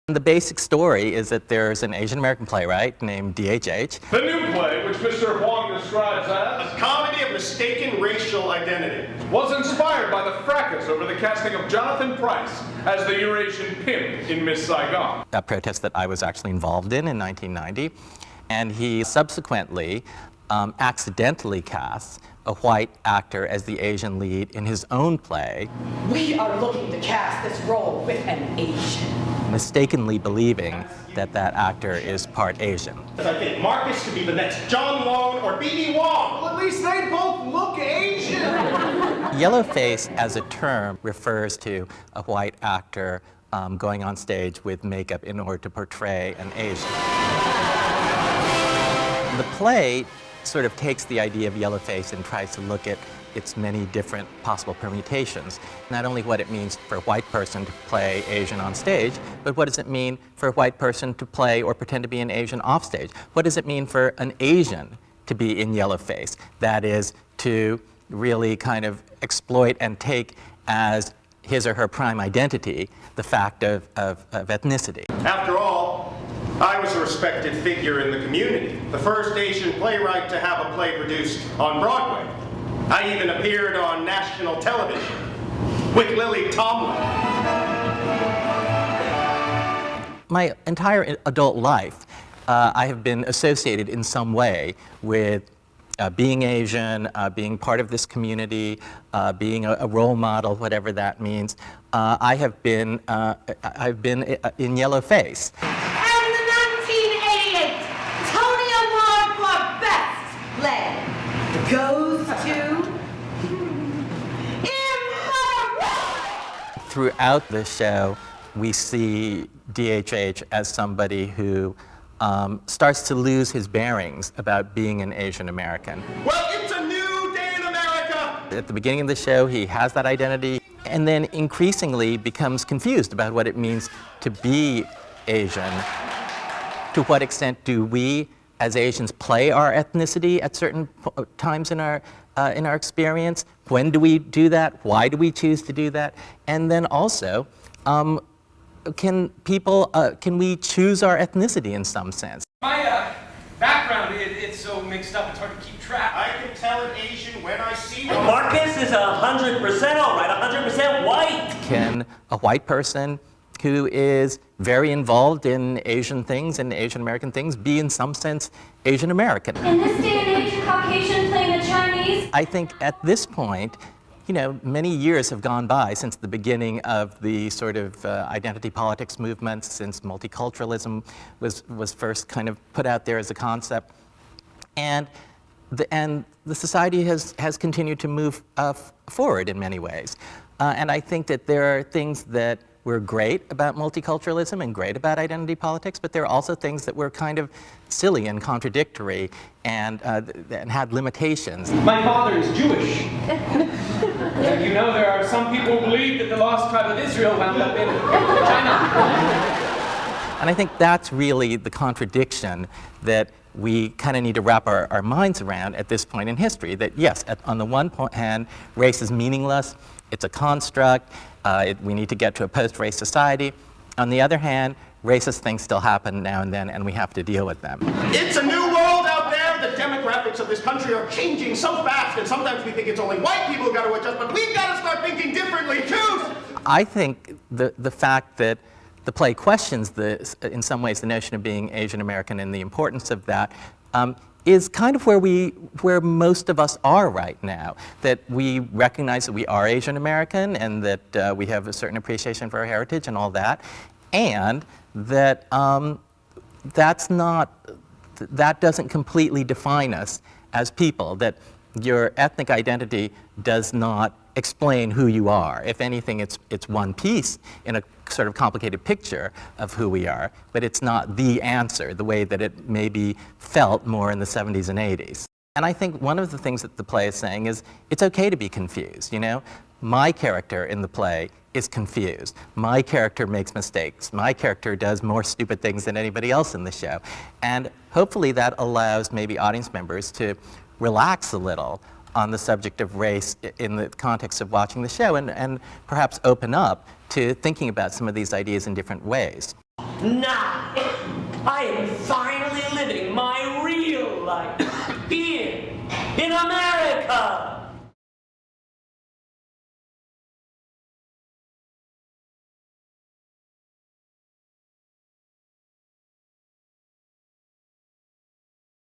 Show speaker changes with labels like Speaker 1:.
Speaker 1: The basic story is that there's an Asian American playwright named DHH.
Speaker 2: The new play, which Mr. Hwang describes as
Speaker 3: a comedy of mistaken racial identity,
Speaker 2: was inspired by the fracas over the casting of Jonathan Pryce as the Eurasian pimp in Miss Saigon.
Speaker 1: A protest that I was actually involved in 1990, and he subsequently accidentally casts a white actor as the Asian lead in his own play.
Speaker 4: We are looking to cast this role with an Asian.
Speaker 1: Mistakenly believing that that actor is part Asian.
Speaker 3: I think Marcus could be the next John Lone or B.B. Wong.
Speaker 2: Well, at least they both look Asian.
Speaker 1: Yellowface as a term refers to a white actor going on stage with makeup in order to portray an Asian. The play sort of takes the idea of yellowface and tries to look at its many different possible permutations. Not only what it means for a white person to play Asian on stage, but what does it mean for a white person to play or pretend to be an Asian off stage? What does it mean for an Asian to be in yellowface? That is, to really kind of exploit and take as his or her prime identity the fact of ethnicity.
Speaker 3: After all, I was a respected figure in the community, the first Asian playwright to have a play produced on Broadway. I even appeared on national television with Lily Tomlin.
Speaker 1: My entire adult life, I have been associated in some way with being Asian, being part of this community, being a role model, whatever that means. I've been in yellowface.
Speaker 4: Goes to
Speaker 1: Throughout the show, we see DHH as somebody who starts to lose his bearings about being an Asian American.
Speaker 3: Well, it's a new day in America!
Speaker 1: At the beginning of the show, he has that identity, and then increasingly becomes confused about what it means to be Asian. To what extent do we, as Asians, play our ethnicity at certain times in our experience? When do we do that? Why do we choose to do that? And then also, can we choose our ethnicity in some sense?
Speaker 5: My background, it's so mixed up, it's hard to keep track.
Speaker 3: I can tell an Asian when I see one.
Speaker 6: Marcus is 100% all right, 100% white.
Speaker 1: Can a white person who is very involved in Asian things and Asian American things be in some sense Asian American?
Speaker 7: In this day and age, a Caucasian playing a Chinese?
Speaker 1: I think at this point, you know, many years have gone by since the beginning of the sort of identity politics movement, since multiculturalism was first kind of put out there as a concept. And the society has continued to move forward in many ways. And I think that there are things that were great about multiculturalism and great about identity politics, but there are also things that were kind of silly and contradictory and had limitations.
Speaker 5: My father is Jewish. You know, there are some people who believe that the lost tribe of Israel wound up in China.
Speaker 1: And I think that's really the contradiction that we kind of need to wrap our minds around at this point in history. That yes, on the one hand, race is meaningless, it's a construct, we need to get to a post-race society. On the other hand, racist things still happen now and then, and we have to deal with them.
Speaker 3: It's a new world out there. The demographics of this country are changing so fast, and sometimes we think it's only white people who got to adjust, but we've got to start thinking differently too.
Speaker 1: I think the fact that the play questions in some ways the notion of being Asian American and the importance of that is kind of where most of us are right now. That we recognize that we are Asian American and that we have a certain appreciation for our heritage and all that, and that that doesn't completely define us as people. That your ethnic identity does not explain who you are. If anything, it's one piece in a sort of complicated picture of who we are, but it's not the answer, the way that it maybe felt more in the 70s and 80s. And I think one of the things that the play is saying is it's okay to be confused, you know? My character in the play is confused. My character makes mistakes. My character does more stupid things than anybody else in the show. And hopefully that allows maybe audience members to relax a little on the subject of race in the context of watching the show and perhaps open up to thinking about some of these ideas in different ways.
Speaker 6: Now, I am finally living my real life.